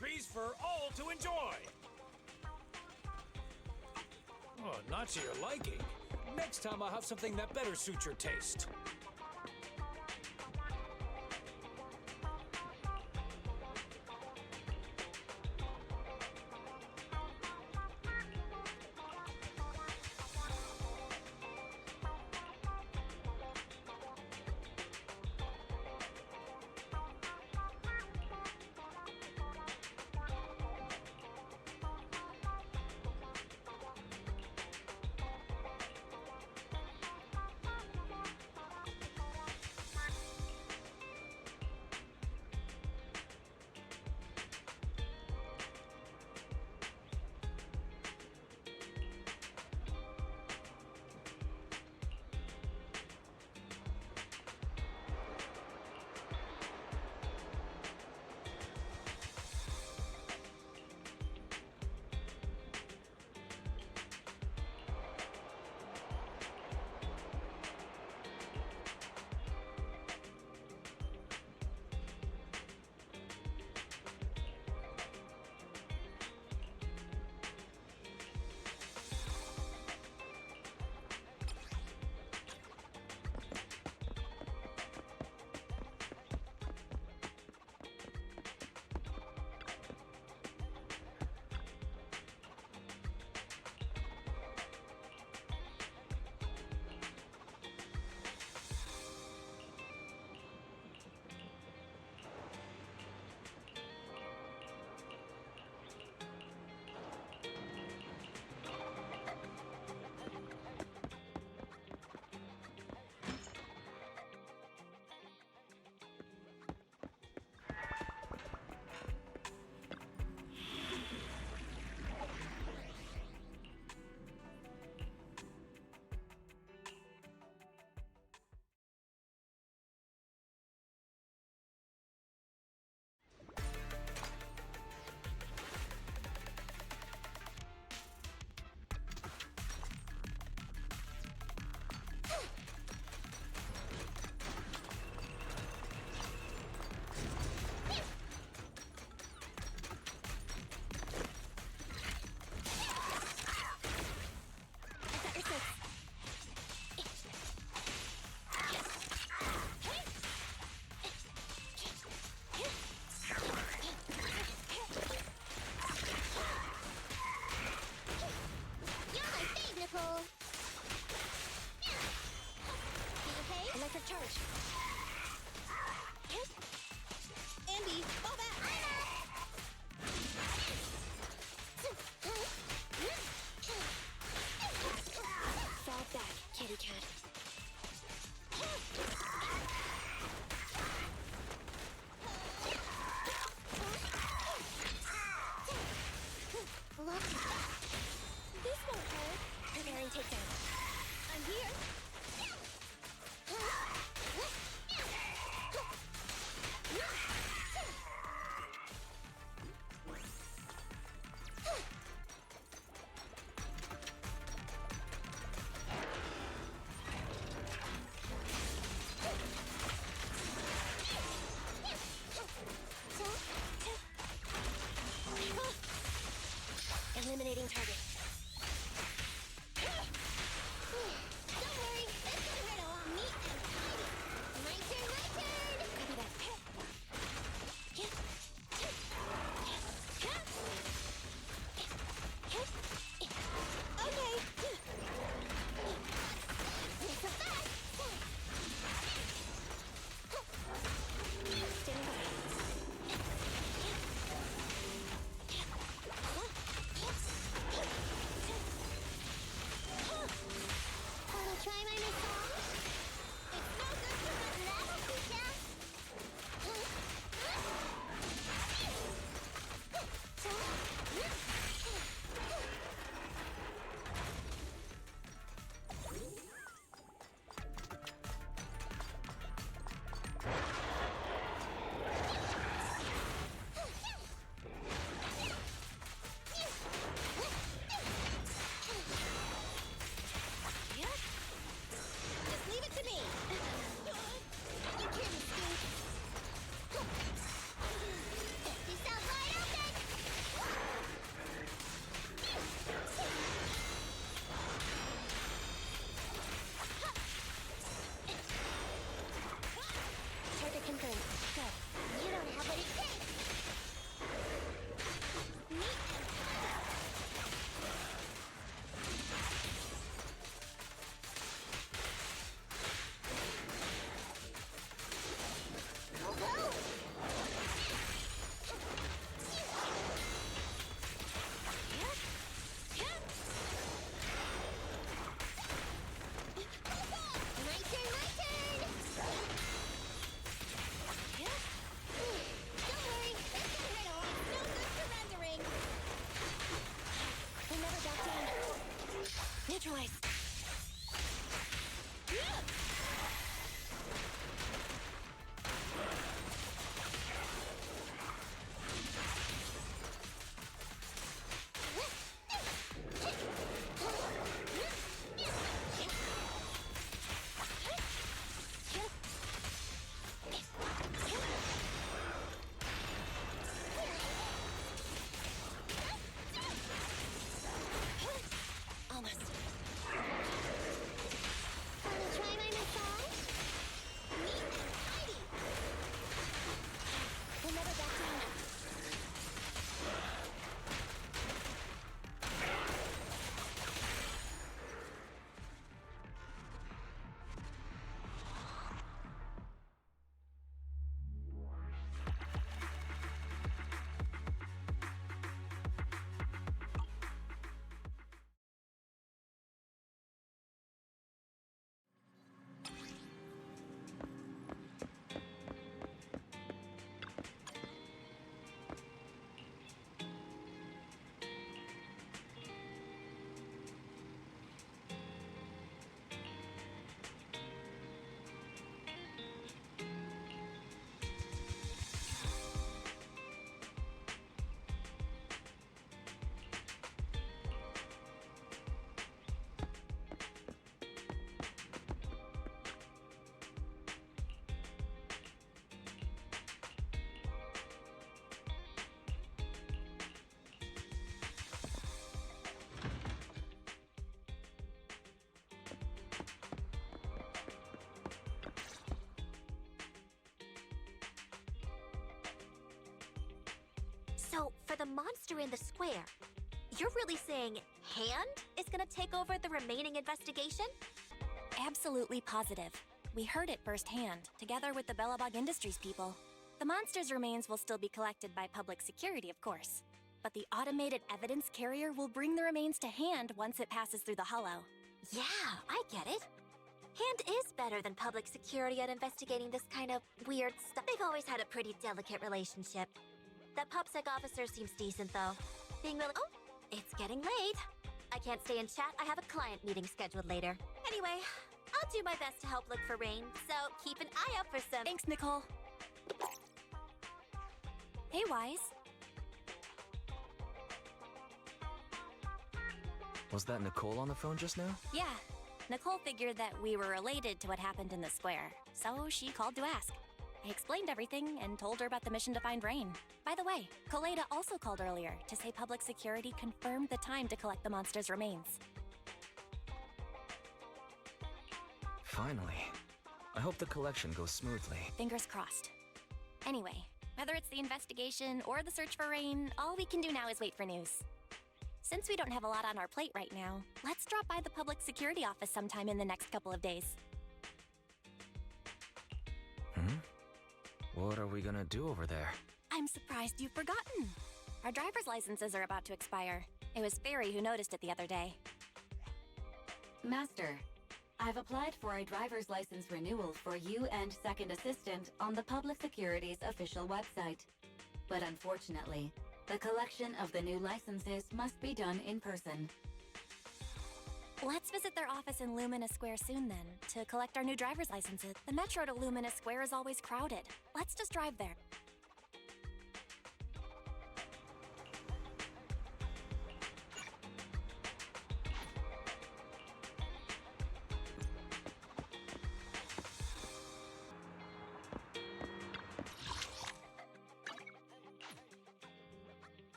recipes for all to enjoy. Oh, not to your liking. Next time I'll have something that better suits your taste. Electric charge. Andy, fall back! Fall back, kitty cat. This won't hurt. Preparing takedown. I'm here. Eliminating target. Don't worry, this is right along neat and tidy. My turn, my turn! Copy that. Okay. It's a fact. Standing by. Neutralize. Almost. Wanna try my massage? Neat and tidy. We'll never back down. So, for the monster in the square, you're really saying Hand is gonna take over the remaining investigation? Absolutely positive. We heard it firsthand, together with the Bellabog Industries people. The monster's remains will still be collected by public security, of course. But the automated evidence carrier will bring the remains to Hand once it passes through the hollow. Yeah, I get it. Hand is better than public security at investigating this kind of weird stuff. They've always had a pretty delicate relationship. That PubSec officer seems decent, though. Being really— Oh, it's getting late. I can't stay and chat. I have a client meeting scheduled later. Anyway, I'll do my best to help look for Rain, so keep an eye out for some— Thanks, Nicole. Hey, Wise. Was that Nicole on the phone just now? Yeah, Nicole figured that we were related to what happened in the square, so she called to ask. I explained everything and told her about the mission to find Rain. By the way, Koleda also called earlier to say public security confirmed the time to collect the monster's remains. Finally. I hope the collection goes smoothly. Fingers crossed. Anyway, whether it's the investigation or the search for Rain, all we can do now is wait for news. Since we don't have a lot on our plate right now, let's drop by the public security office sometime in the next couple of days. What are we gonna do over there? I'm surprised you've forgotten. Our driver's licenses are about to expire. It was Fairy who noticed it the other day. Master, I've applied for a driver's license renewal for you and second assistant on the Public Security's official website. But unfortunately, the collection of the new licenses must be done in person. Let's visit their office in Lumina Square soon then, to collect our new driver's licenses. The metro to Lumina Square is always crowded. Let's just drive there.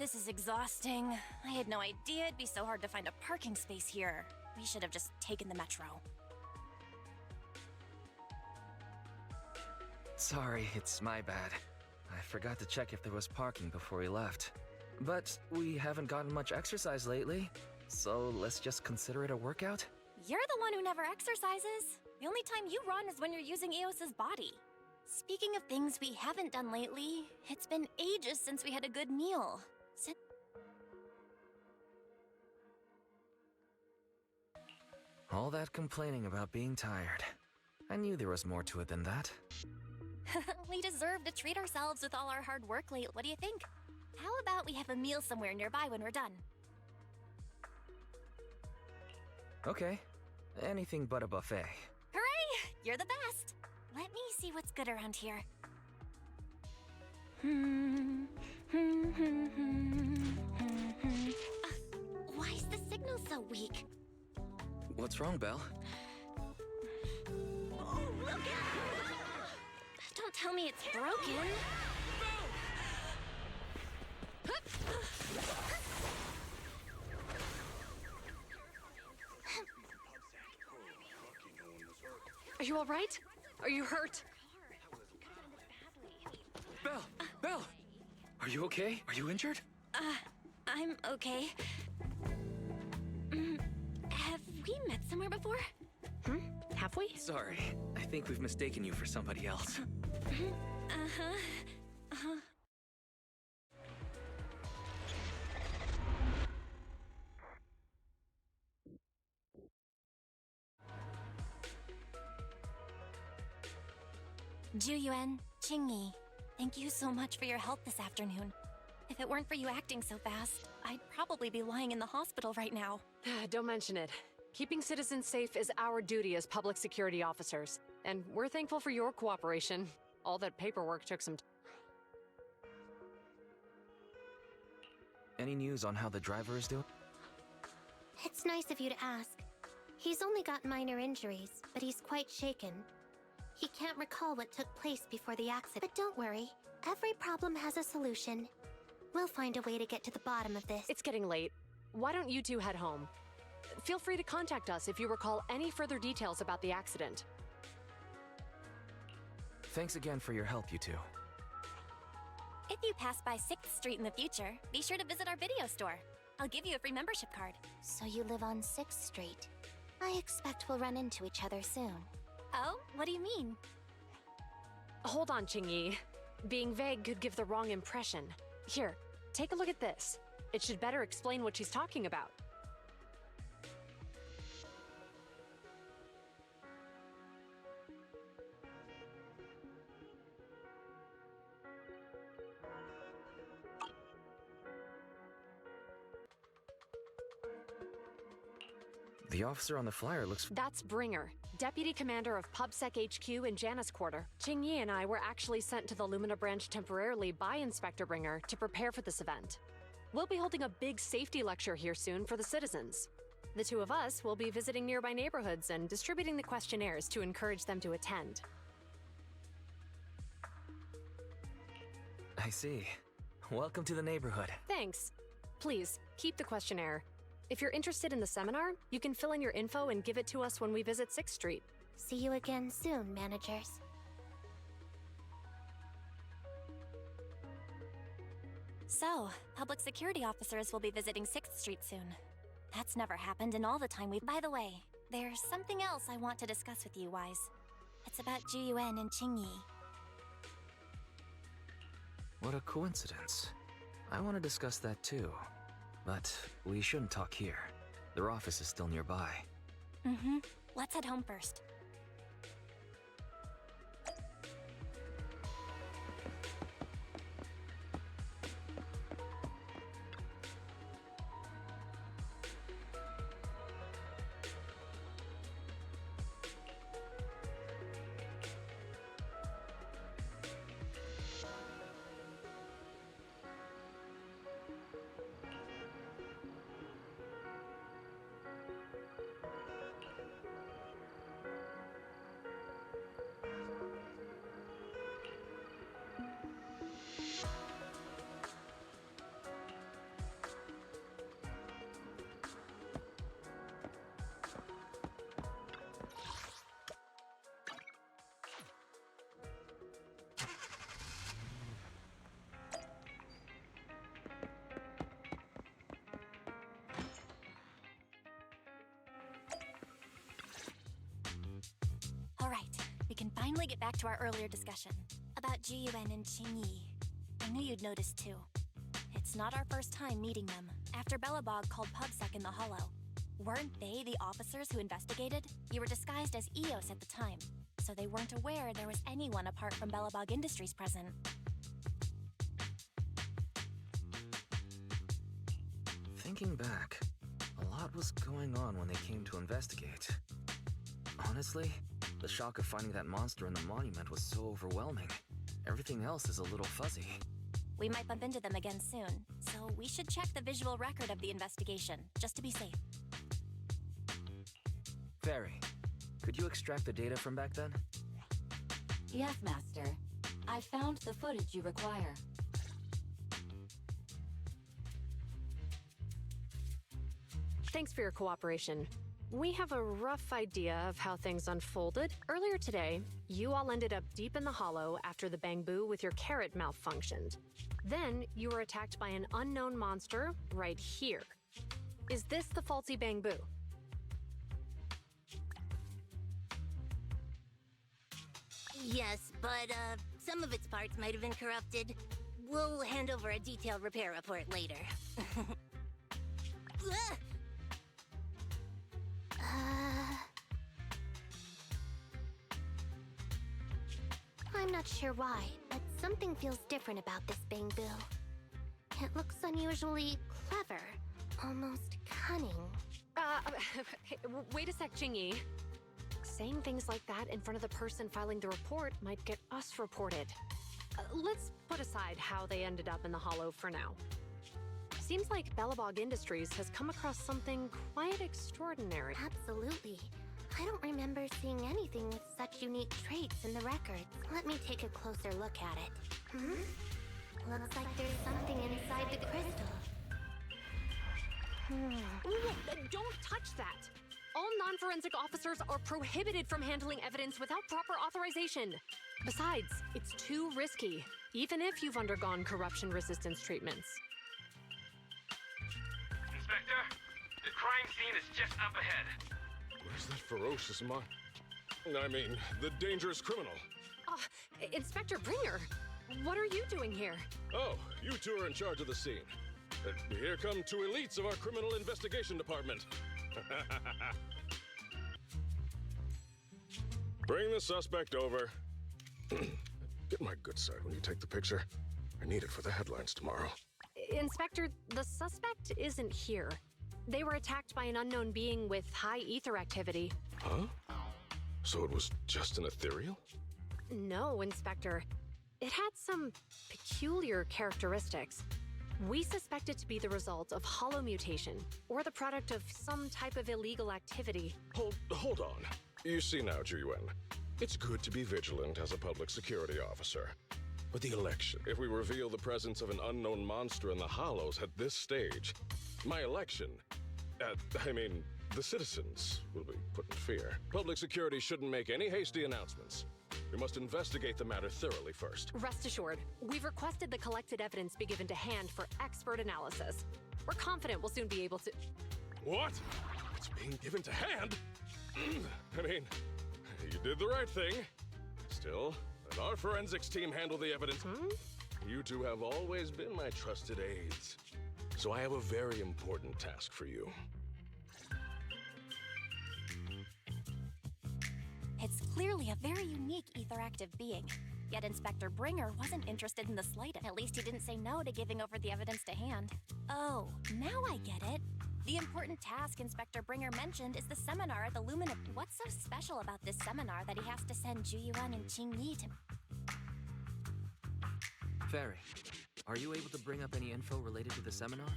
this is exhausting. I had no idea it'd be so hard to find a parking space here. We should have just taken the metro. Sorry, it's my bad. I forgot to check if there was parking before we left. But we haven't gotten much exercise lately, so let's just consider it a workout? You're the one who never exercises. The only time you run is when you're using Eos's body. Speaking of things we haven't done lately, it's been ages since we had a good meal. All that complaining about being tired. I knew there was more to it than that. We deserve to treat ourselves with all our hard work lately. What do you think? How about we have a meal somewhere nearby when we're done? Okay. Anything but a buffet. Hooray! You're the best! Let me see what's good around here. Why is the signal so weak? What's wrong, Belle? Oh, look out! Don't tell me it's broken. Are you all right? Are you hurt? Belle! Belle! Are you okay? Are you injured? I'm okay. Have we met somewhere before? Have we? Sorry. I think we've mistaken you for somebody else. Zhu Yuan, Qingyi, thank you so much for your help this afternoon. If it weren't for you acting so fast, I'd probably be lying in the hospital right now. Don't mention it. Keeping citizens safe is our duty as public security officers, and we're thankful for your cooperation. All that paperwork took some time. Any news on how the driver is doing? It's nice of you to ask. He's only got minor injuries, but he's quite shaken. He can't recall what took place before the accident. But don't worry, every problem has a solution. We'll find a way to get to the bottom of this. It's getting late. Why don't you two head home? Feel free to contact us if you recall any further details about the accident. Thanks again for your help, you two. If you pass by 6th Street in the future, be sure to visit our video store. I'll give you a free membership card. So you live on 6th Street. I expect we'll run into each other soon. Oh, what do you mean? Hold on, Qingyi. Being vague could give the wrong impression. Here, take a look at this. It should better explain what she's talking about. The officer on the flyer looks... That's Bringer, Deputy Commander of PubSec HQ in Janus Quarter. Qingyi and I were actually sent to the Lumina branch temporarily by Inspector Bringer to prepare for this event. We'll be holding a big safety lecture here soon for the citizens. The two of us will be visiting nearby neighborhoods and distributing the questionnaires to encourage them to attend. I see. Welcome to the neighborhood. Thanks. Please, keep the questionnaire. If you're interested in the seminar, you can fill in your info and give it to us when we visit 6th Street. See you again soon, managers. So, public security officers will be visiting 6th Street soon. That's never happened in all the time we... By the way, there's something else I want to discuss with you, Wise. It's about Zhu Yuan and Qingyi. What a coincidence. I want to discuss that too. But we shouldn't talk here. Their office is still nearby. Let's head home first. right, we can finally get back to our earlier discussion about Zhu Yuan and Qingyi. I knew you'd noticed too. It's not our first time meeting them. After Belobog called PubSec in the Hollow, weren't they the officers who investigated? You were disguised as EOS at the time, so they weren't aware there was anyone apart from Belobog Industries present. Thinking back, a lot was going on when they came to investigate. Honestly, the shock of finding that monster in the monument was so overwhelming. Everything else is a little fuzzy. We might bump into them again soon, so we should check the visual record of the investigation, just to be safe. Fairy, could you extract the data from back then? Yes, Master. I found the footage you require. Thanks for your cooperation. We have a rough idea of how things unfolded. Earlier today, you all ended up deep in the hollow after the bamboo with your carrot malfunctioned. Then, you were attacked by an unknown monster right here. Is this the faulty bamboo? Yes, but some of its parts might have been corrupted. We'll hand over a detailed repair report later. I'm not sure why, but something feels different about this bamboo. It looks unusually clever, almost cunning. Wait a sec, Qingyi. Saying things like that in front of the person filing the report might get us reported. Let's put aside how they ended up in the hollow for now. Seems like Belobog Industries has come across something quite extraordinary. Absolutely. I don't remember seeing anything with such unique traits in the records. Let me take a closer look at it. Looks like there's something inside the crystal. Don't touch that! All non-forensic officers are prohibited from handling evidence without proper authorization. Besides, it's too risky, even if you've undergone corruption resistance treatments. Inspector, the crime scene is just up ahead. Where's that ferocious the dangerous criminal? Inspector Bringer, what are you doing here? Oh, you two are in charge of the scene. Here come two elites of our criminal investigation department. Bring the suspect over. Get my good side when you take the picture. I need it for the headlines tomorrow. Inspector, the suspect isn't here. They were attacked by an unknown being with high ether activity. Huh? So it was just an ethereal? No, Inspector. It had some peculiar characteristics. We suspect it to be the result of hollow mutation, or the product of some type of illegal activity. Hold on. You see now, Zhu Yuan, it's good to be vigilant as a public security officer. But the election, if we reveal the presence of an unknown monster in the hollows at this stage, my election, the citizens will be put in fear. Public security shouldn't make any hasty announcements. We must investigate the matter thoroughly first. Rest assured, we've requested the collected evidence be given to hand for expert analysis. We're confident we'll soon be able to... What? It's being given to hand? You did the right thing. Still, let our forensics team handle the evidence. You two have always been my trusted aides. So I have a very important task for you. It's clearly a very unique etheractive being. Yet Inspector Bringer wasn't interested in the slightest. At least he didn't say no to giving over the evidence to hand. Oh, now I get it. The important task Inspector Bringer mentioned is the seminar at the Lumina. What's so special about this seminar that he has to send Zhu Yuan and Qingyi to... Fairy, are you able to bring up any info related to the seminar?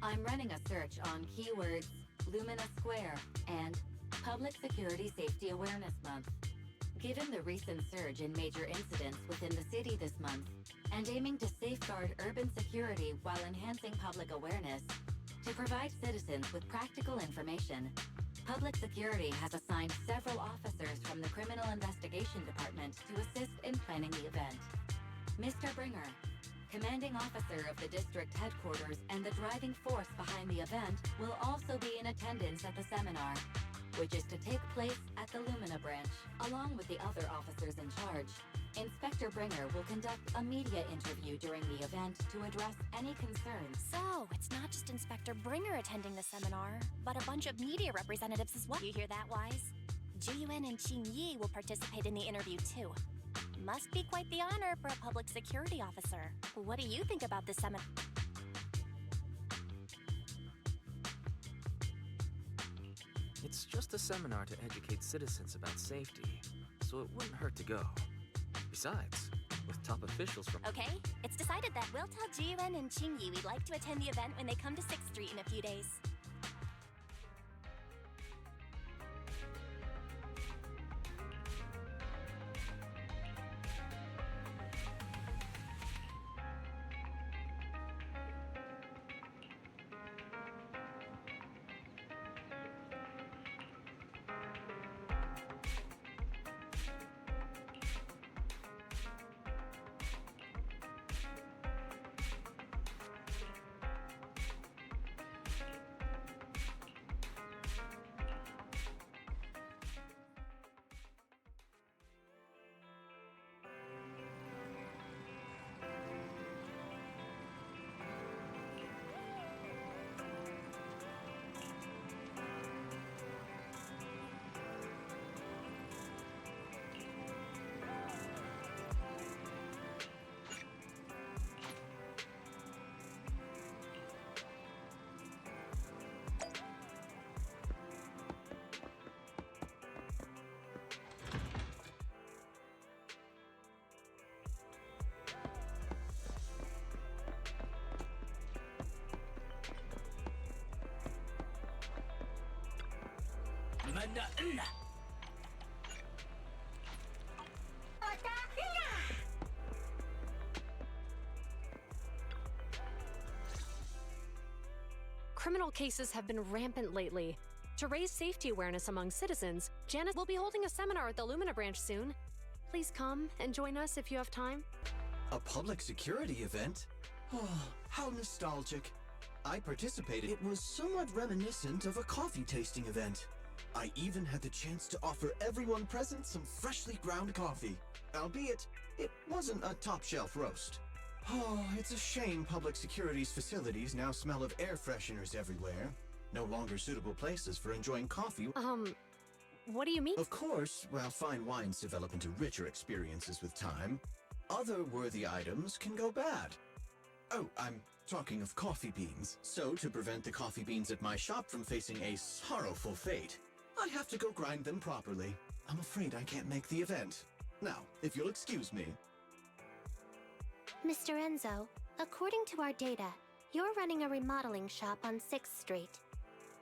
I'm running a search on keywords Lumina Square and Public Security Safety Awareness Month. Given the recent surge in major incidents within the city this month, and aiming to safeguard urban security while enhancing public awareness, to provide citizens with practical information, Public Security has assigned several officers from the Criminal Investigation Department to assist in planning the event. Mr. Bringer, commanding officer of the district headquarters and the driving force behind the event, will also be in attendance at the seminar. which is to take place at the Lumina branch, along with the other officers in charge. Inspector Bringer will conduct a media interview during the event to address any concerns. So, it's not just Inspector Bringer attending the seminar, but a bunch of media representatives as well. You hear that, Wise? Zhu Yuan and Qingyi will participate in the interview too. Must be quite the honor for a public security officer. What do you think about this seminar? It's just a seminar to educate citizens about safety, so it wouldn't hurt to go. Besides, with top officials from— Okay, it's decided that we'll tell Zhu Yuan and Qingyi we'd like to attend the event when they come to 6th Street in a few days. Criminal cases have been rampant lately. To raise safety awareness among citizens, Janice will be holding a seminar at the Lumina branch soon. Please come and join us if you have time. A public security event? Oh, how nostalgic. I participated. It was somewhat reminiscent of a coffee tasting event. I even had the chance to offer everyone present some freshly ground coffee. Albeit, it wasn't a top-shelf roast. Oh, it's a shame public security's facilities now smell of air fresheners everywhere. No longer suitable places for enjoying coffee. What do you mean? Of course, while fine wines develop into richer experiences with time, other worthy items can go bad. Oh, I'm talking of coffee beans. So, to prevent the coffee beans at my shop from facing a sorrowful fate, I have to go grind them properly. I'm afraid I can't make the event. Now, if you'll excuse me. Mr. Enzo, according to our data, you're running a remodeling shop on 6th Street.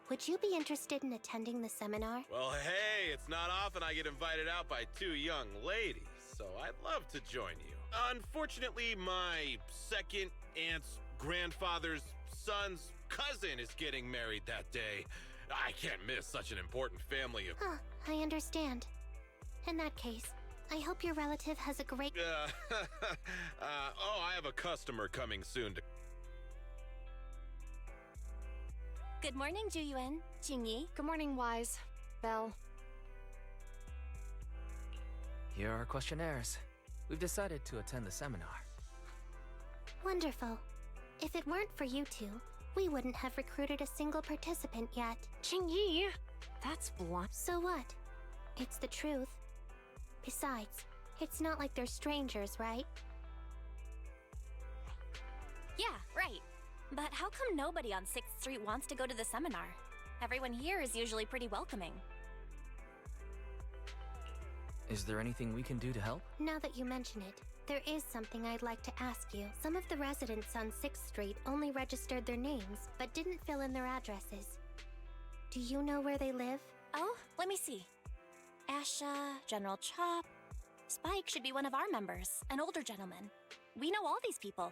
Would you be interested in attending the seminar? Well, hey, it's not often I get invited out by two young ladies, so I'd love to join you. Unfortunately, my second aunt's grandfather's son's cousin is getting married that day. I can't miss such an important family event. Huh, I understand. In that case, I hope your relative has a great— I have a customer coming soon to— Good morning, Zhu Yuan, Qingyi. Good morning, Wise. Belle. Here are our questionnaires. We've decided to attend the seminar. Wonderful. If it weren't for you two, we wouldn't have recruited a single participant yet. Qingyi! That's blunt. So what? It's the truth. Besides, it's not like they're strangers, right? Yeah, right. But how come nobody on 6th Street wants to go to the seminar? Everyone here is usually pretty welcoming. Is there anything we can do to help? Now that you mention it, there is something I'd like to ask you. Some of the residents on 6th Street only registered their names, but didn't fill in their addresses. Do you know where they live? Oh, let me see. Asha, General Chop. Spike should be one of our members, an older gentleman. We know all these people.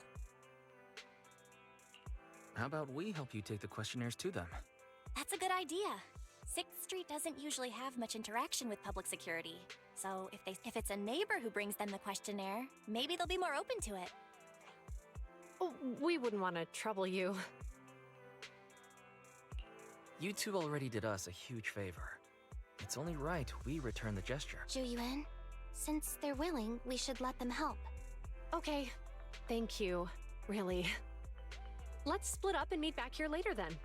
How about we help you take the questionnaires to them? That's a good idea. 6th Street doesn't usually have much interaction with public security. So if it's a neighbor who brings them the questionnaire, maybe they'll be more open to it. Oh, we wouldn't want to trouble you. You two already did us a huge favor. It's only right we return the gesture. Zhu Yuan, since they're willing, we should let them help. Okay. Thank you. Really. Let's split up and meet back here later then.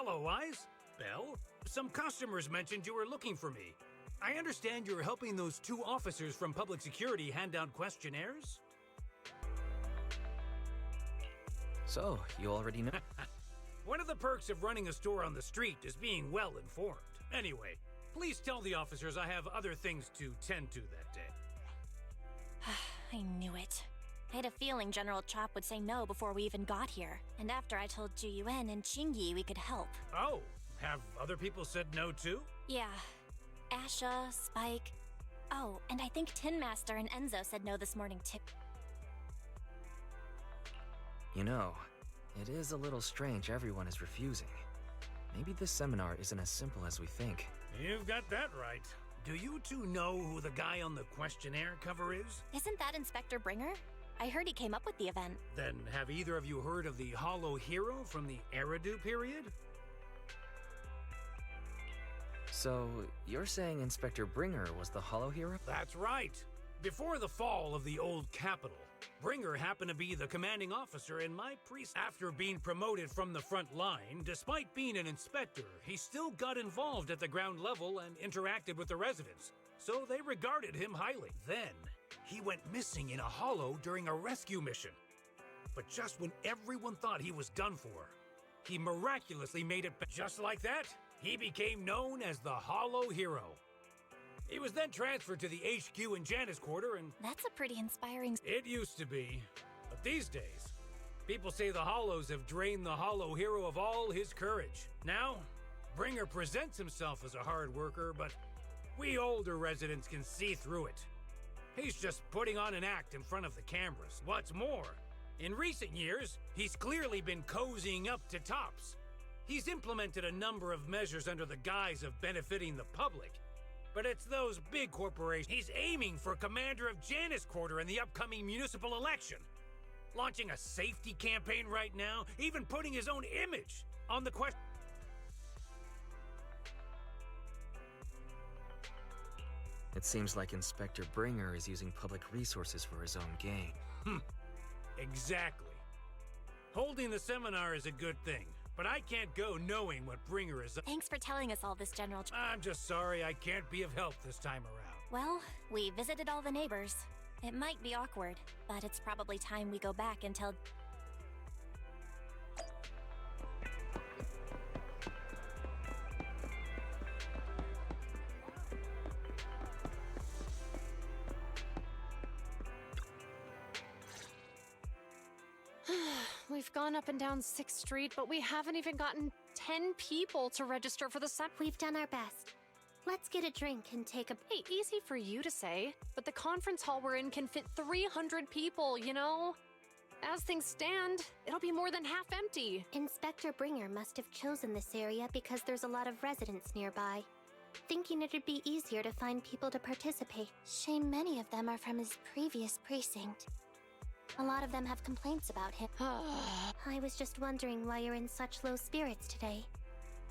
Hello, Wise. Belle? Some customers mentioned you were looking for me. I understand you're helping those two officers from public security hand out questionnaires? So, you already know? One of the perks of running a store on the street is being well informed. Anyway, please tell the officers I have other things to tend to that day. I knew it. I had a feeling General Chop would say no before we even got here. And after I told Zhu Yuan and Qingyi we could help. Oh, have other people said no too? Yeah. Asha, Spike. Oh, and I think Tin Master and Enzo said no this morning too. You know, it is a little strange everyone is refusing. Maybe this seminar isn't as simple as we think. You've got that right. Do you two know who the guy on the questionnaire cover is? Isn't that Inspector Bringer? I heard he came up with the event. Then have either of you heard of the Hollow Hero from the Eridu period? So, you're saying Inspector Bringer was the Hollow Hero? That's right. Before the fall of the old capital, Bringer happened to be the commanding officer in my precinct. After being promoted from the front line, despite being an inspector, he still got involved at the ground level and interacted with the residents, so they regarded him highly. Then, he went missing in a hollow during a rescue mission. But just when everyone thought he was done for, he miraculously made it back. Just like that, he became known as the Hollow Hero. He was then transferred to the HQ in Janus Quarter and... That's a pretty inspiring... It used to be. these days, people say the Hollows have drained the Hollow hero of all his courage. Now, Bringer presents himself as a hard worker, but we older residents can see through it. He's just putting on an act in front of the cameras. What's more, in recent years, he's clearly been cozying up to Tops. He's implemented a number of measures under the guise of benefiting the public. But it's those big corporations. He's aiming for commander of Janus Quarter in the upcoming municipal election. Launching a safety campaign right now, even putting his own image on the question. It seems like Inspector Bringer is using public resources for his own gain. Exactly. Holding the seminar is a good thing, but I can't go knowing what Bringer is. Thanks for telling us all this, General. I'm just sorry I can't be of help this time around. Well, we visited all the neighbors. It might be awkward, but it's probably time we go back and tell... We've gone up and down 6th Street, but we haven't even gotten 10 people to register for the set. We've done our best. Let's get a drink and take a... Hey, easy for you to say, but the conference hall we're in can fit 300 people, you know? As things stand, it'll be more than half empty. Inspector Bringer must have chosen this area because there's a lot of residents nearby, thinking it'd be easier to find people to participate. Shame many of them are from his previous precinct. A lot of them have complaints about him. I was just wondering why you're in such low spirits today,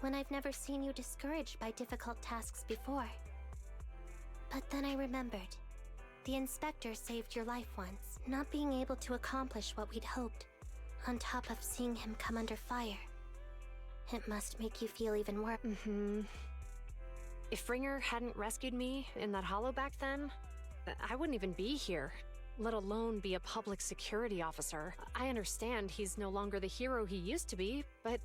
when I've never seen you discouraged by difficult tasks before. But then I remembered. The inspector saved your life once, not being able to accomplish what we'd hoped, on top of seeing him come under fire. It must make you feel even worse. If Bringer hadn't rescued me in that hollow back then, I wouldn't even be here. Let alone be a public security officer. I understand he's no longer the hero he used to be, but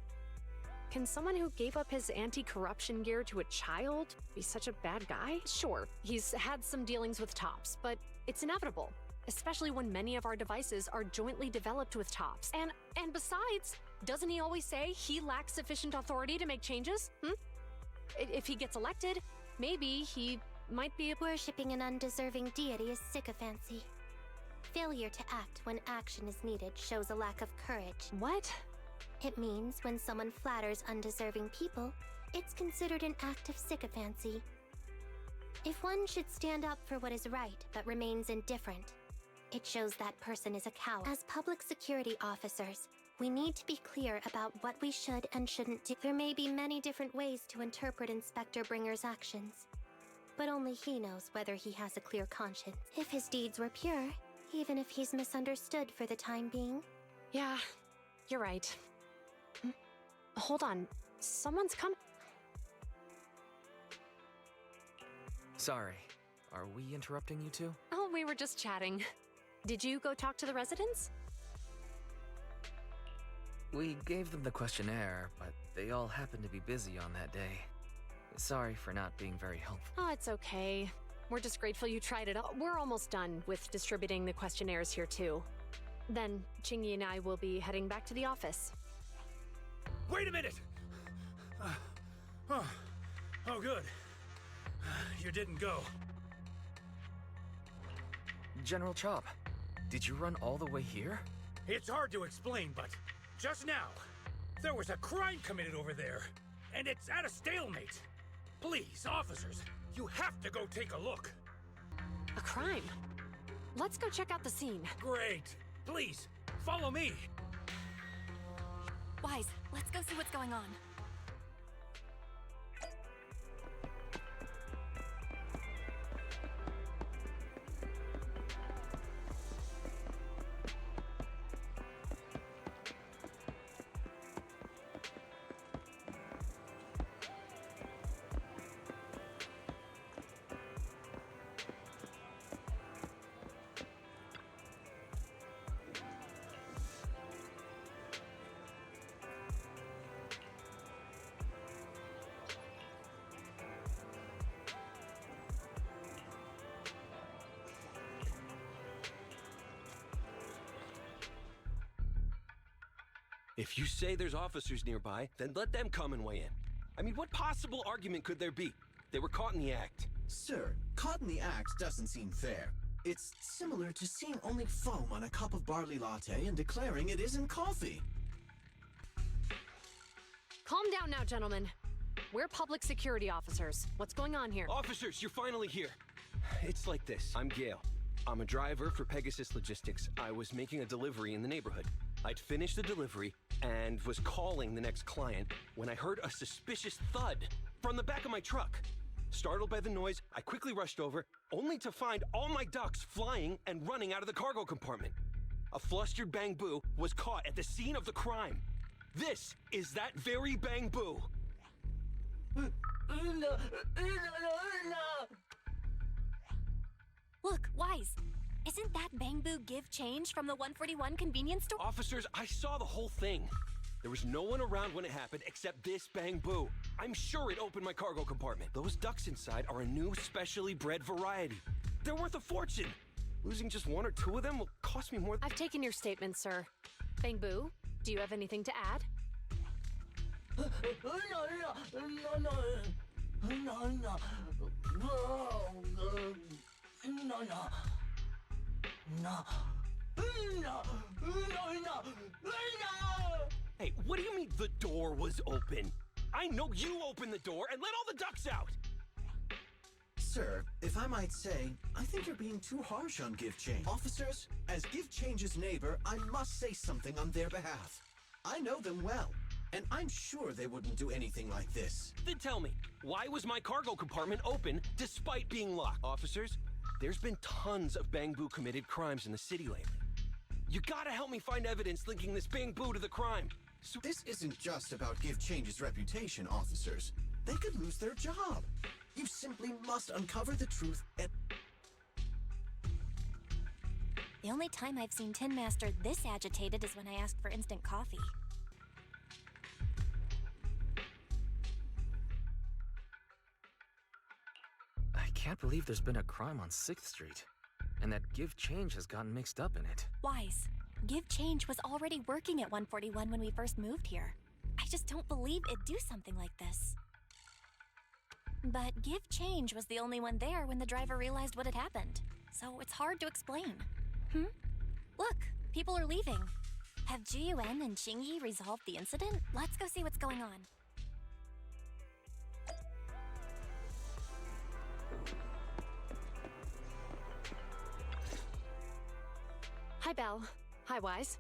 can someone who gave up his anti-corruption gear to a child be such a bad guy? Sure, he's had some dealings with Tops, but it's inevitable, especially when many of our devices are jointly developed with Tops. And besides, doesn't he always say he lacks sufficient authority to make changes? If he gets elected, maybe he might be... Worshipping an undeserving deity is sycophancy. Failure to act when action is needed shows a lack of courage. What? It means when someone flatters undeserving people, it's considered an act of sycophancy. If one should stand up for what is right but remains indifferent, it shows that person is a coward. As public security officers, we need to be clear about what we should and shouldn't do. There may be many different ways to interpret Inspector Bringer's actions, but only he knows whether he has a clear conscience. If his deeds were pure, even if he's misunderstood for the time being. Yeah, you're right. Hold on, someone's come. Sorry, are we interrupting you two? Oh, we were just chatting. Did you go talk to the residents? We gave them the questionnaire, but they all happened to be busy on that day. Sorry for not being very helpful. Oh, it's okay. We're just grateful you tried it. We're almost done with distributing the questionnaires here, too. Then, Qingyi and I will be heading back to the office. Wait a minute! Oh, good. You didn't go. General Chop, did you run all the way here? It's hard to explain, but just now, there was a crime committed over there, and it's at a stalemate. Please, officers, you have to go take a look. A crime? Let's go check out the scene. Great. Please, follow me. Wise, let's go see what's going on. If you say there's officers nearby, then let them come and weigh in. I mean, what possible argument could there be? They were caught in the act. Sir, caught in the act doesn't seem fair. It's similar to seeing only foam on a cup of barley latte and declaring it isn't coffee. Calm down now, gentlemen. We're public security officers. What's going on here? Officers, you're finally here. It's like this. I'm Gale. I'm a driver for Pegasus Logistics. I was making a delivery in the neighborhood. I'd finished the delivery and was calling the next client when I heard a suspicious thud from the back of my truck. Startled by the noise, I quickly rushed over, only to find all my ducks flying and running out of the cargo compartment. A flustered Bang Boo was caught at the scene of the crime. This is that very Bang Boo. Look, Wise. Isn't that Bang Boo give change from the 141 convenience store? Officers, I saw the whole thing. There was no one around when it happened except this Bang Boo. I'm sure it opened my cargo compartment. Those ducks inside are a new specially bred variety. They're worth a fortune. Losing just one or two of them will cost me more. I've taken your statement, sir. Bang Boo, do you have anything to add? Hey, what do you mean the door was open? I know you opened the door and let all the ducks out! Sir, if I might say, I think you're being too harsh on Give Change. Officers, as Give Change's neighbor, I must say something on their behalf. I know them well, and I'm sure they wouldn't do anything like this. Then tell me, why was my cargo compartment open despite being locked? Officers, there's been tons of Bang Boo committed crimes in the city lately. You gotta help me find evidence linking this Bang Boo to the crime. So this isn't just about Give Change's reputation, officers. They could lose their job. You simply must uncover the truth and... The only time I've seen Tin Master this agitated is when I asked for instant coffee. I can't believe there's been a crime on 6th Street, and that Give Change has gotten mixed up in it. Wise. Give Change was already working at 141 when we first moved here. I just don't believe it'd do something like this. But Give Change was the only one there when the driver realized what had happened. So it's hard to explain. Look, people are leaving. Have Zhu Yuan and Qingyi resolved the incident? Let's go see what's going on. Hi, Belle. Hi, Wise.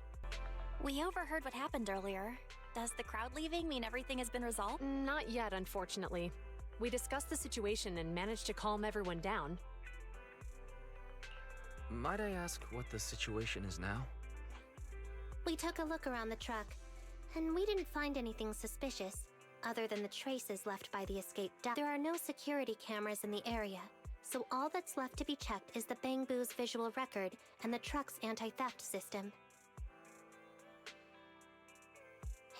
We overheard what happened earlier. Does the crowd leaving mean everything has been resolved? Not yet, unfortunately. We discussed the situation and managed to calm everyone down. Might I ask what the situation is now? We took a look around the truck, and we didn't find anything suspicious, other than the traces left by the escaped duck. There are no security cameras in the area, so all that's left to be checked is the Bang Boo's visual record and the truck's anti-theft system.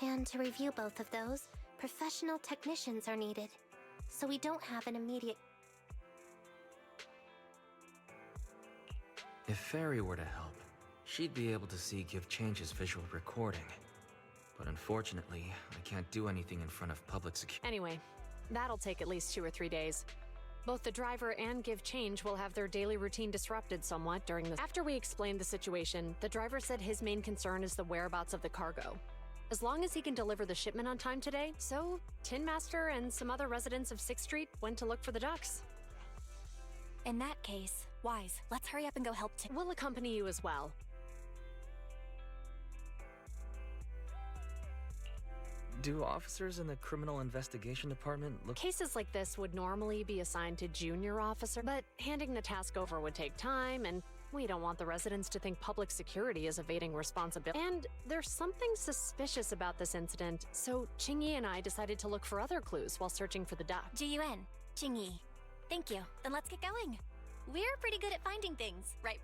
And to review both of those, professional technicians are needed, so we don't have an immediate... If Fairy were to help, she'd be able to see Give Change's visual recording. But unfortunately, I can't do anything in front of public security. Anyway, that'll take at least 2 or 3 days. Both the driver and Give Change will have their daily routine disrupted somewhat during this. After we explained the situation, the driver said his main concern is the whereabouts of the cargo. As long as he can deliver the shipment on time today, so Tin Master and some other residents of 6th Street went to look for the ducks. In that case, Wise, let's hurry up and go help Tim. We'll accompany you as well. Do officers in the criminal investigation department look... Cases like this would normally be assigned to junior officer, but handing the task over would take time, and we don't want the residents to think public security is evading responsibility. And there's something suspicious about this incident, so Qingyi and I decided to look for other clues while searching for the duck. Zhu Yuan, Qingyi. Thank you. Then let's get going. We're pretty good at finding things, right?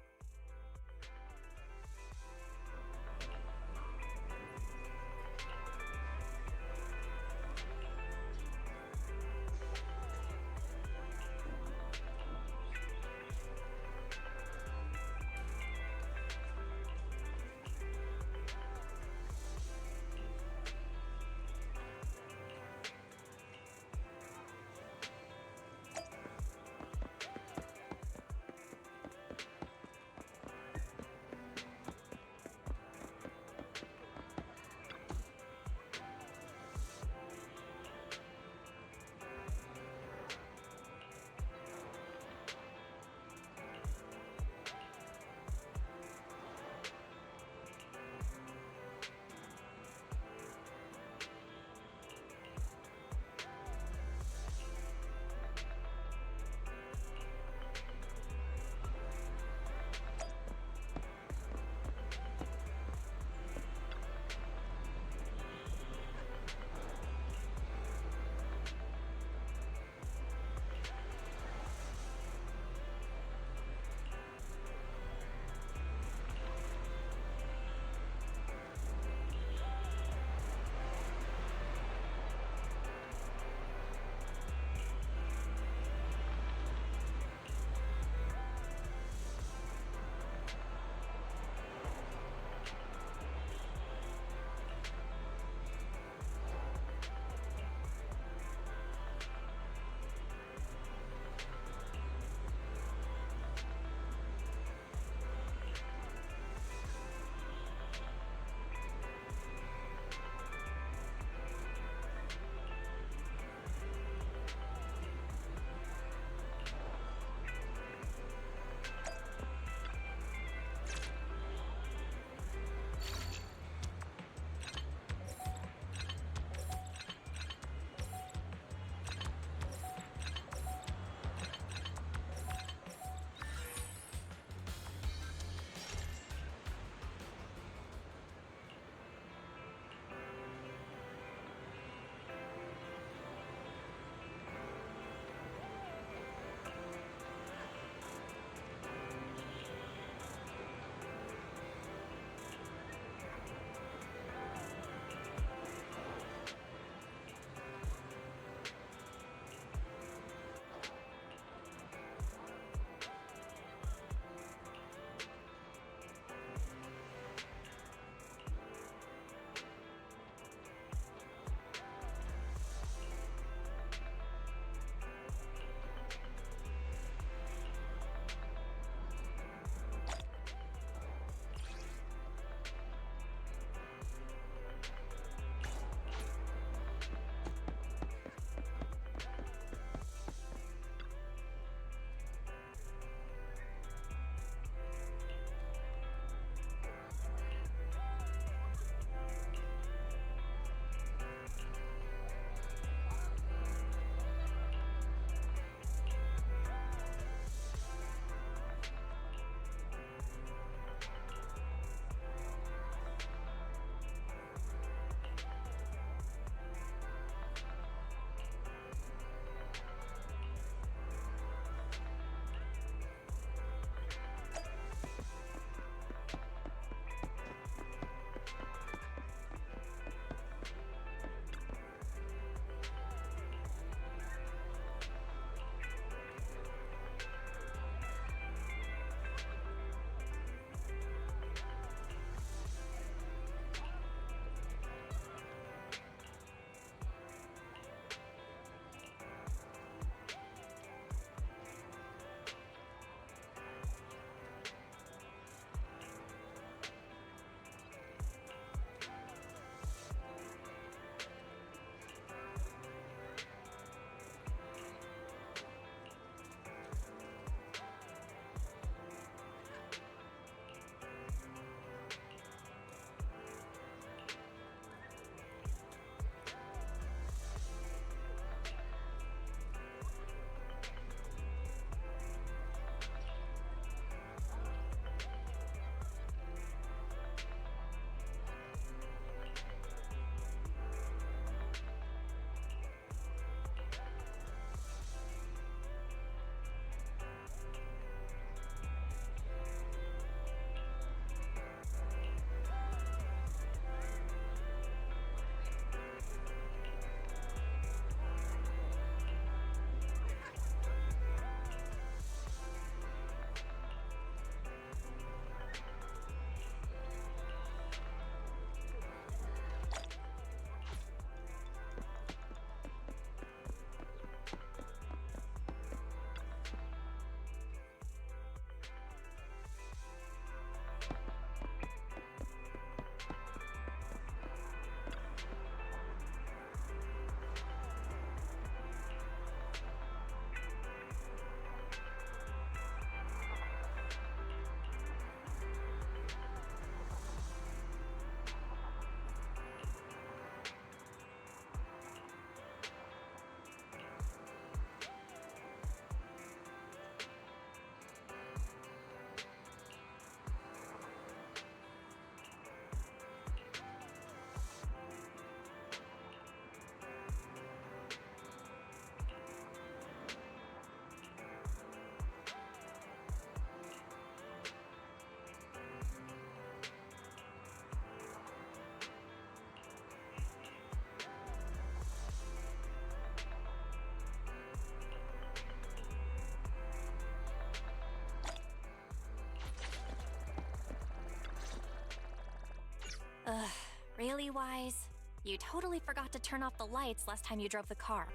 Ugh, really, Wise? You totally forgot to turn off the lights last time you drove the car.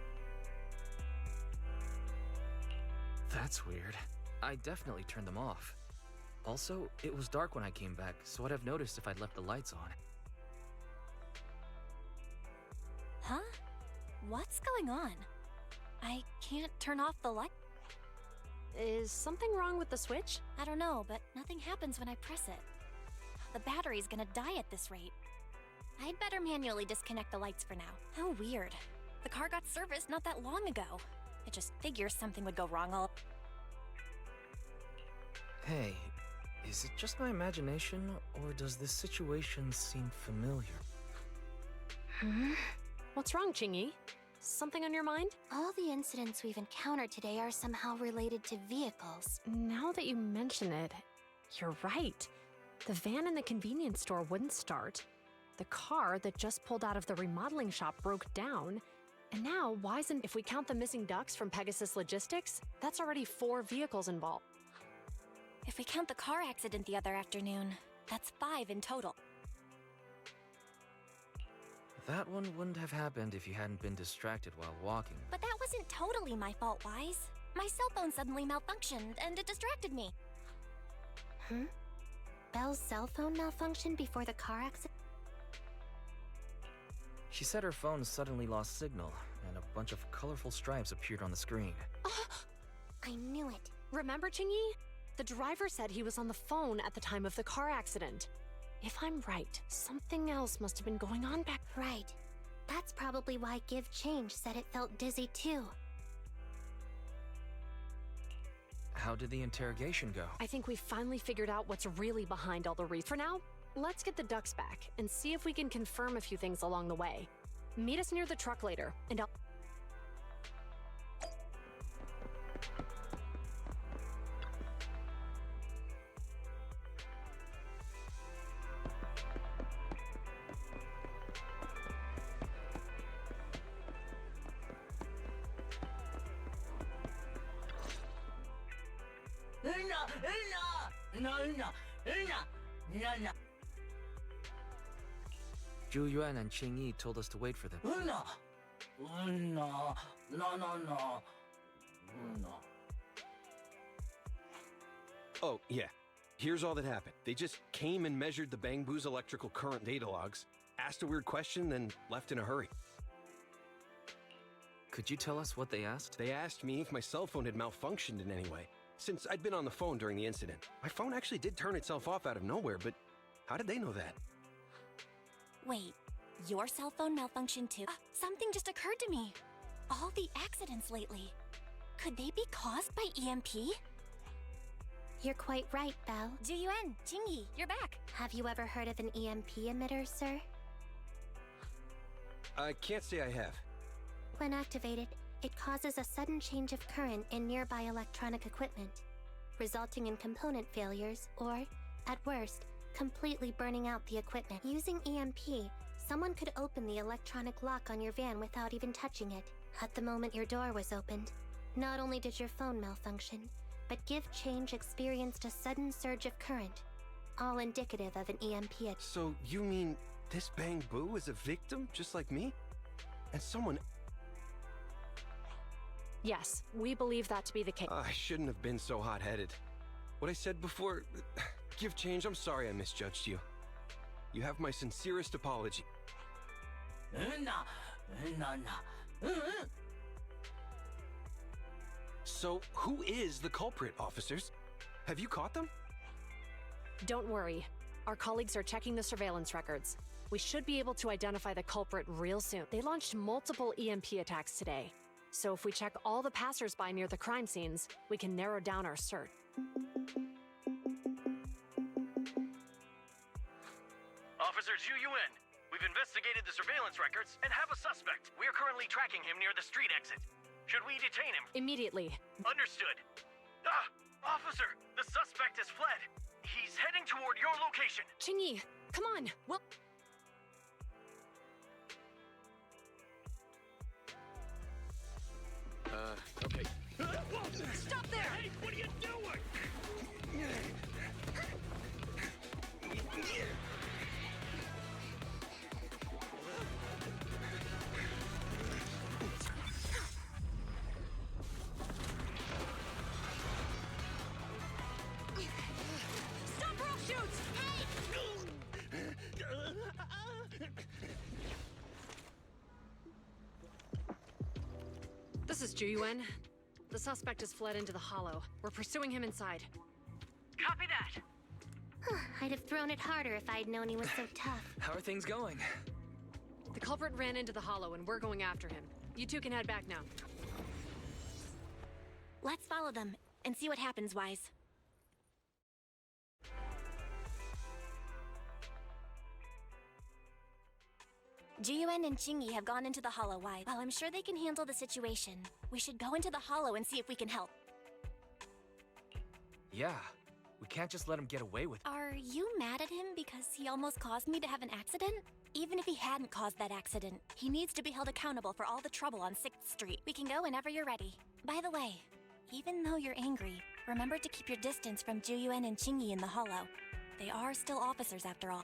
That's weird. I definitely turned them off. Also, it was dark when I came back, so I'd have noticed if I'd left the lights on. Huh? What's going on? I can't turn off the light. Is something wrong with the switch? I don't know, but nothing happens when I press it. The battery's gonna die at this rate. I'd better manually disconnect the lights for now. How weird. The car got serviced not that long ago. I just figured something would go wrong all... Hey, is it just my imagination, or does this situation seem familiar? What's wrong, Qingyi? Something on your mind? All the incidents we've encountered today are somehow related to vehicles. Now that you mention it, you're right. The van in the convenience store wouldn't start. The car that just pulled out of the remodeling shop broke down. And now, if we count the missing ducks from Pegasus Logistics, that's already 4 vehicles involved. If we count the car accident the other afternoon, that's 5 in total. That one wouldn't have happened if you hadn't been distracted while walking. But that wasn't totally my fault, Wise. My cell phone suddenly malfunctioned, and it distracted me. Belle's cell phone malfunctioned before the car accident? She said her phone suddenly lost signal, and a bunch of colorful stripes appeared on the screen. I knew it. Remember, Qingyi? The driver said he was on the phone at the time of the car accident. If I'm right, something else must have been going on back... Right. That's probably why Give Change said it felt dizzy too. How did the interrogation go? I think we finally figured out what's really behind all the For now, let's get the ducks back and see if we can confirm a few things along the way. Meet us near the truck later, and I'll... Zhu Yuan and Qingyi told us to wait for them. Oh, yeah. Here's all that happened. They just came and measured the Bangbu's electrical current data logs, asked a weird question, then left in a hurry. Could you tell us what they asked? They asked me if my cell phone had malfunctioned in any way, since I'd been on the phone during the incident. My phone actually did turn itself off out of nowhere, but how did they know that? Wait, your cell phone malfunctioned too? Something just occurred to me. All the accidents lately, could they be caused by EMP? You're quite right, Belle. Zhu Yuan, Qingyi, you're back. Have you ever heard of an EMP emitter, sir? I can't say I have. When activated, it causes a sudden change of current in nearby electronic equipment, resulting in component failures or, at worst, completely burning out the equipment. Using EMP, someone could open the electronic lock on your van without even touching it. At the moment your door was opened, not only did your phone malfunction, but Give Change experienced a sudden surge of current, all indicative of an EMP attack. So you mean this Bangbu is a victim just like me? And someone... Yes, we believe that to be the case. I shouldn't have been so hot-headed. What I said before... Give Change, I'm sorry I misjudged you. You have my sincerest apology. So, who is the culprit, officers? Have you caught them? Don't worry. Our colleagues are checking the surveillance records. We should be able to identify the culprit real soon. They launched multiple EMP attacks today. So if we check all the passers-by near the crime scenes, we can narrow down our search. Officer Zhu Yuan, we've investigated the surveillance records and have a suspect. We are currently tracking him near the street exit. Should we detain him? Immediately. Understood. Officer, the suspect has fled. He's heading toward your location. Qingyi, come on. We'll... Okay. Stop there! Hey, what are you doing? This is Zhu Yuan. The suspect has fled into the hollow. We're pursuing him inside. Copy that. I'd have thrown it harder if I'd known he was so tough. How are things going? The culprit ran into the hollow and we're going after him. You two can head back now. Let's follow them and see what happens, Wise. Zhu Yuan and Qingyi have gone into the hollow, Wise. While I'm sure they can handle the situation, we should go into the hollow and see if we can help. Yeah, we can't just let him get away with it. Are you mad at him because he almost caused me to have an accident? Even if he hadn't caused that accident, he needs to be held accountable for all the trouble on 6th Street. We can go whenever you're ready. By the way, even though you're angry, remember to keep your distance from Zhu Yuan and Qingyi in the hollow. They are still officers after all.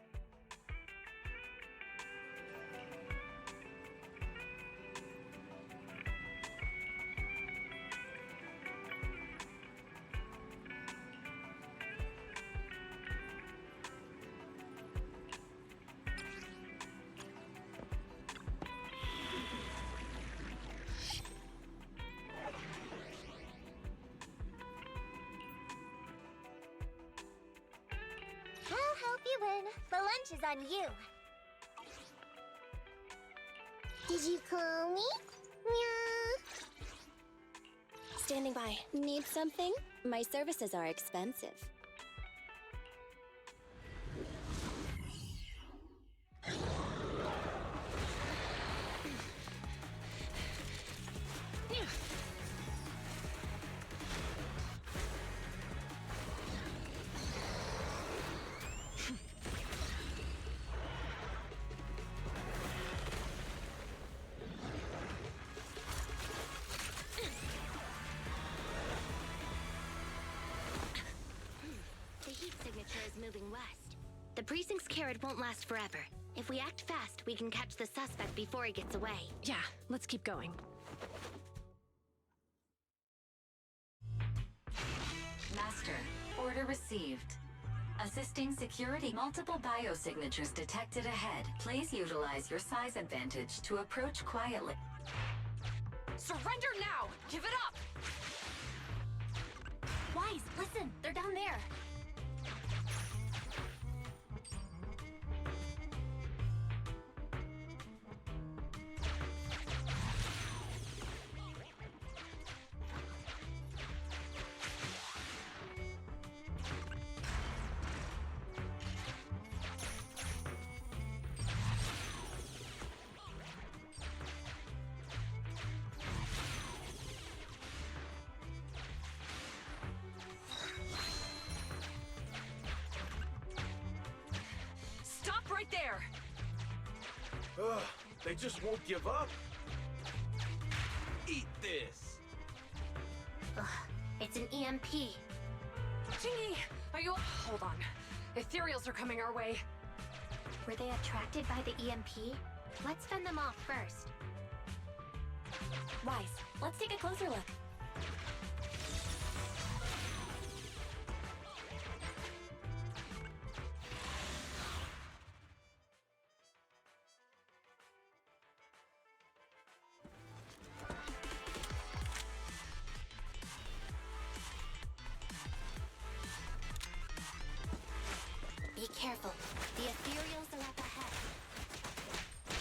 I'll help you win. The lunch is on you. Did you call me? Meow. Standing by. Need something? My services are expensive. Moving west. The precinct's carrot won't last forever. If we act fast, we can catch the suspect before he gets away. Yeah, let's keep going. Master, order received. Assisting security, multiple biosignatures detected ahead. Please utilize your size advantage to approach quietly. Surrender now! Give it up! Wise, listen, they're down there. Right there! Ugh, they just won't give up. Eat this! Ugh, it's an EMP. Qingyi, are you... Hold on. Ethereals are coming our way. Were they attracted by the EMP? Let's fend them off first. Wise, let's take a closer look. Be careful. The ethereals are up ahead.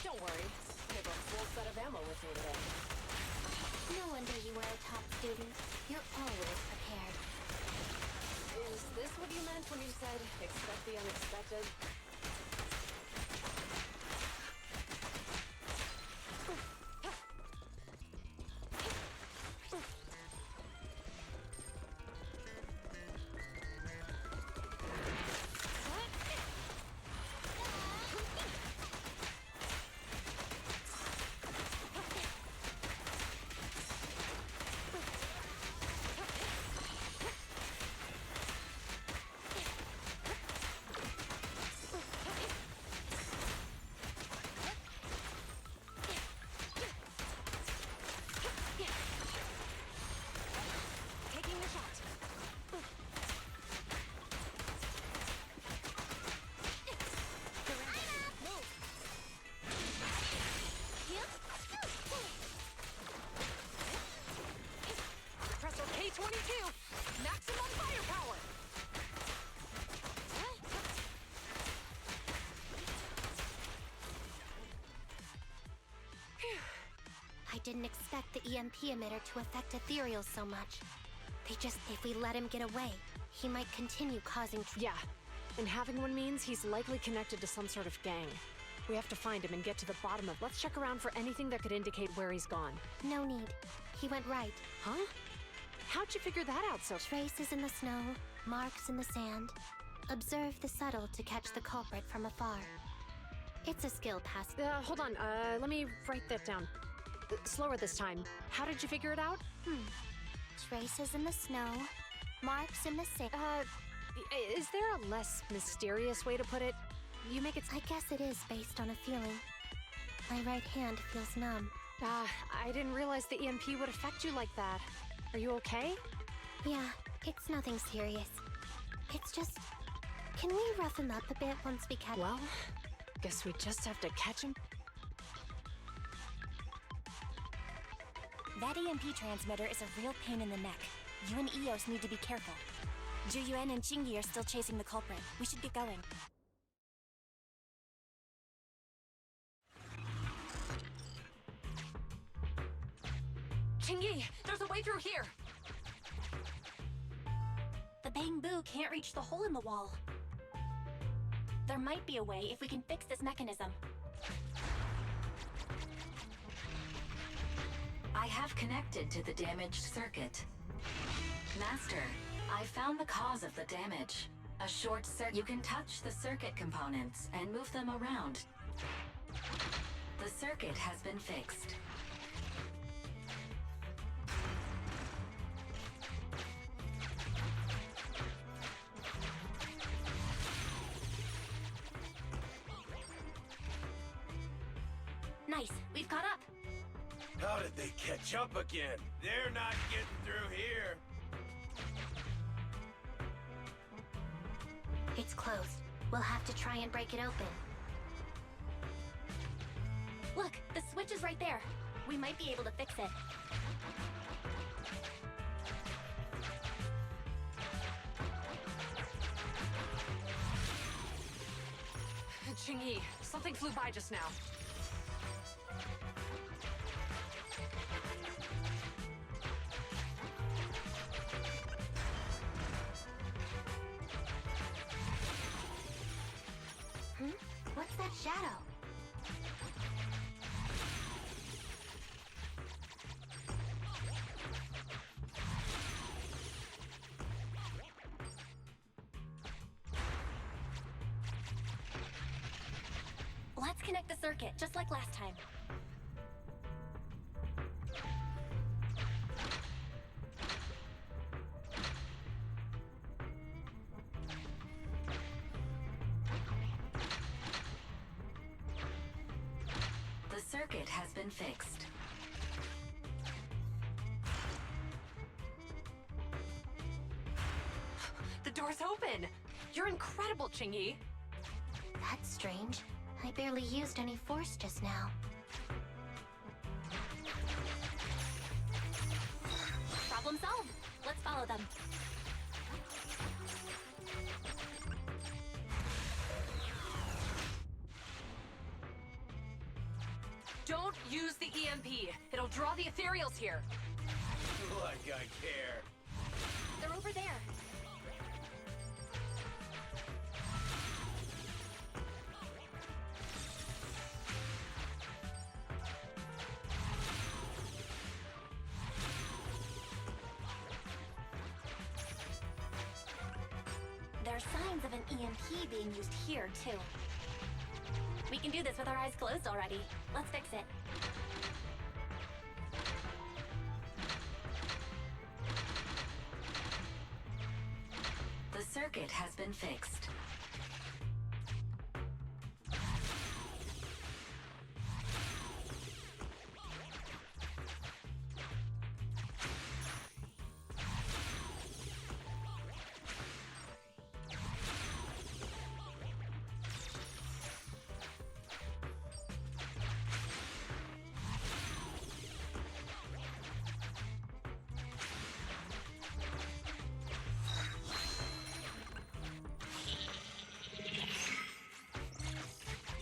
Don't worry. I have a full set of ammo with me today. No wonder you were a top student. You're always prepared. Is this what you meant when you said, expect the unexpected? didn't expect the EMP emitter to affect ethereals so much. If we let him get away, he might continue causing Yeah, and having one means he's likely connected to some sort of gang. We have to find him and get to the bottom of. Let's check around for anything that could indicate where he's gone. No need. He went right. Huh? How'd you figure that out so... Traces in the snow, marks in the sand. Observe the subtle to catch the culprit from afar. It's a skill pass. Hold on, let me write that down. Slower this time. How did you figure it out? Traces in the snow, marks in the sand. Is there a less mysterious way to put it? You make it... I guess it is based on a feeling. My right hand feels numb. I didn't realize the EMP would affect you like that. Are you okay? Yeah, it's nothing serious. It's just... Can we rough him up a bit once we catch... Well, guess we just have to catch him. That EMP transmitter is a real pain in the neck. You and Eos need to be careful. Zhu Yuan and Qingyi are still chasing the culprit. We should get going. Qingyi, there's a way through here! The Bang Boo can't reach the hole in the wall. There might be a way if we can fix this mechanism. I have connected to the damaged circuit. Master, I found the cause of the damage. A short circuit. You can touch the circuit components and move them around. The circuit has been fixed. Nice, we've caught up. How did they catch up again? They're not getting through here. It's closed. We'll have to try and break it open. Look, the switch is right there. We might be able to fix it. Qingyi, something flew by just now. What's that shadow? Let's connect the circuit, just like last time. The circuit has been fixed. The door's open! You're incredible, Qingyi! That's strange. I barely used any force just now. Problem solved! Let's follow them. Don't use the EMP. It'll draw the ethereals here. Like I care. They're over there. There are signs of an EMP being used here, too. We can do this with our eyes closed already. Let's fix it. The circuit has been fixed.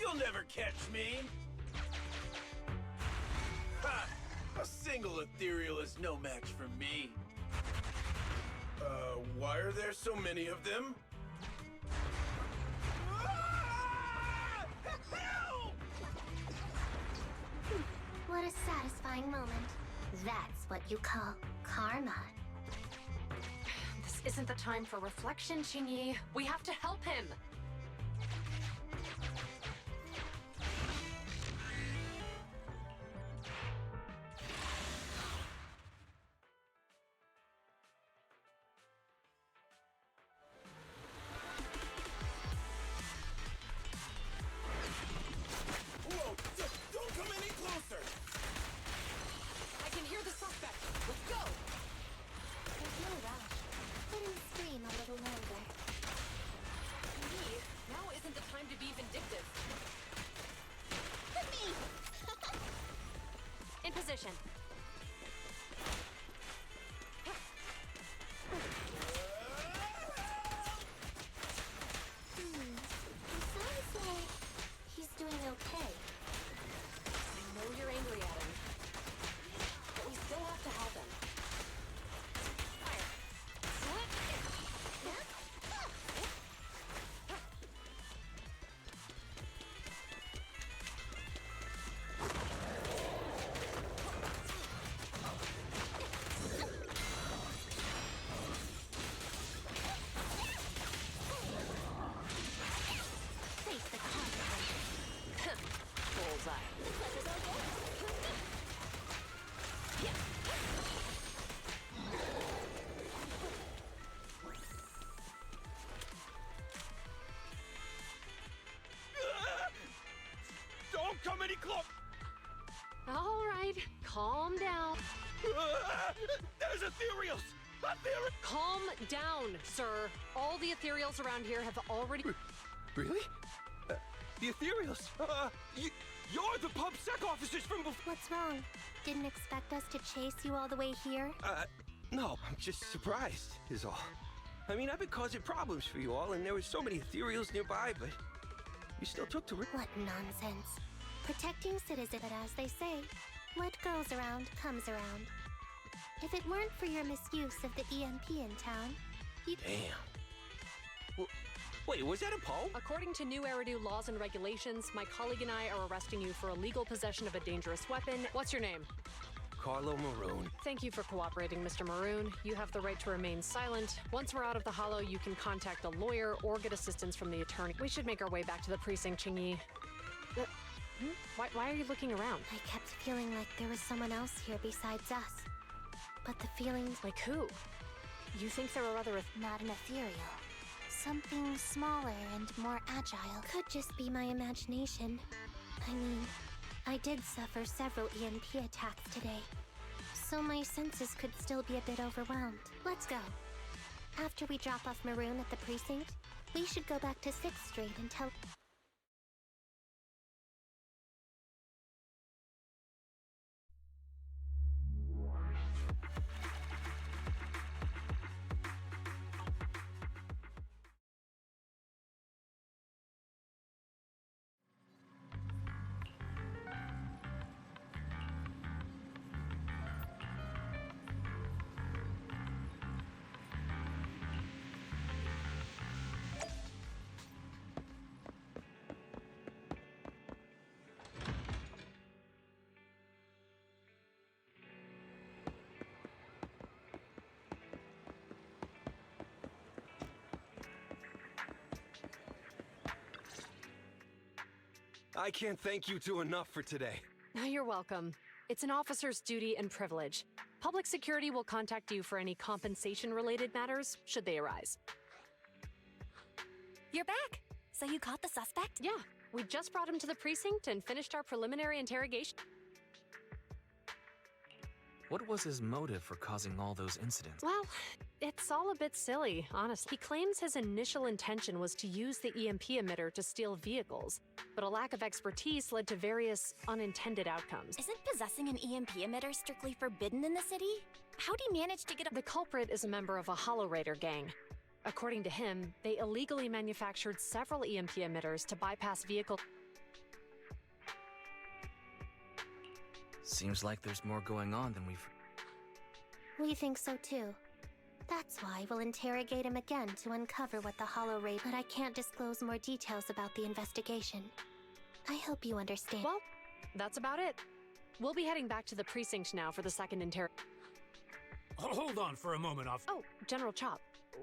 You'll never catch me! Ha! A single ethereal is no match for me. Why are there so many of them? Help! What a satisfying moment. That's what you call karma. This isn't the time for reflection, Qingyi. We have to help him. Whoa! Don't come any closer! I can hear the suspect. Let's go. There's no rush. Let him scream a little longer. Qingyi, now isn't the time to be vindictive. Me! In position. It sounds like he's doing okay. I know you're angry at him, but we still have to help him. Fire. Face the consequences. Bullseye. Don't come any close! All right, calm down. There's ethereals! Calm down, sir. All the ethereals around here have already... Really? The ethereals? You're the PubSec officers from before. What's wrong? Didn't expect us to chase you all the way here? No, I'm just surprised, is all. I mean, I've been causing problems for you all, and there were so many ethereals nearby, but you still took to... What nonsense. Protecting citizens, but as they say, what goes around comes around. If it weren't for your misuse of the EMP in town, you'd... Damn. Wait, was that a poem? According to new Eridu laws and regulations, my colleague and I are arresting you for illegal possession of a dangerous weapon. What's your name? Carlo Maroon. Thank you for cooperating, Mr. Maroon. You have the right to remain silent. Once we're out of the hollow, you can contact a lawyer or get assistance from the attorney. We should make our way back to the precinct, Qingyi. Why are you looking around? I kept feeling like there was someone else here besides us. But the feelings... Like who? You think there are other... Not an ethereal. Something smaller and more agile. Could just be my imagination. I mean, I did suffer several EMP attacks today. So my senses could still be a bit overwhelmed. Let's go. After we drop off Maroon at the precinct, we should go back to 6th Street and tell... I can't thank you two enough for today. You're welcome. It's an officer's duty and privilege. Public security will contact you for any compensation-related matters, should they arise. You're back! So you caught the suspect? Yeah, we just brought him to the precinct and finished our preliminary interrogation. What was his motive for causing all those incidents? Well, it's all a bit silly, honestly. He claims his initial intention was to use the EMP emitter to steal vehicles, but a lack of expertise led to various unintended outcomes. Isn't possessing an EMP emitter strictly forbidden in the city? How'd he manage to get a— The culprit is a member of a Hollow Raider gang. According to him, they illegally manufactured several EMP emitters to bypass vehicle... Seems like there's more going on than we've... We think so too. That's why we'll interrogate him again to uncover what the Hollow Raid, but I can't disclose more details about the investigation. I hope you understand. Well, that's about it. We'll be heading back to the precinct now for the second Hold on for a moment, Oh, General Chop.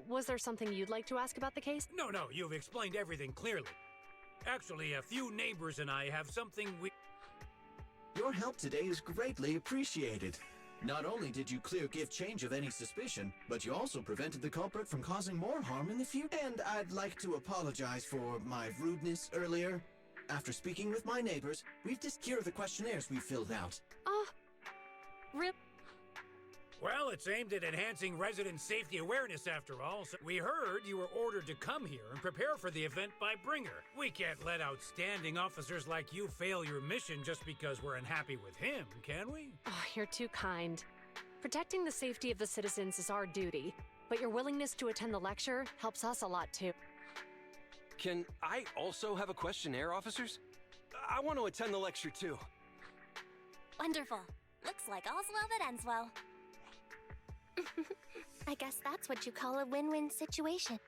Was there something you'd like to ask about the case? No, you've explained everything clearly. Actually, a few neighbors and I have something we... Your help today is greatly appreciated. Not only did you clear Give Change of any suspicion, but you also prevented the culprit from causing more harm in the future. And I'd like to apologize for my rudeness earlier. After speaking with my neighbors, we've here the questionnaires we filled out. Rip. Well, it's aimed at enhancing resident safety awareness after all, so we heard you were ordered to come here and prepare for the event by Bringer. We can't let outstanding officers like you fail your mission just because we're unhappy with him, can we? Oh, you're too kind. Protecting the safety of the citizens is our duty, but your willingness to attend the lecture helps us a lot too. Can I also have a questionnaire, officers? I want to attend the lecture too. Wonderful. Looks like all's well that ends well. I guess that's what you call a win-win situation.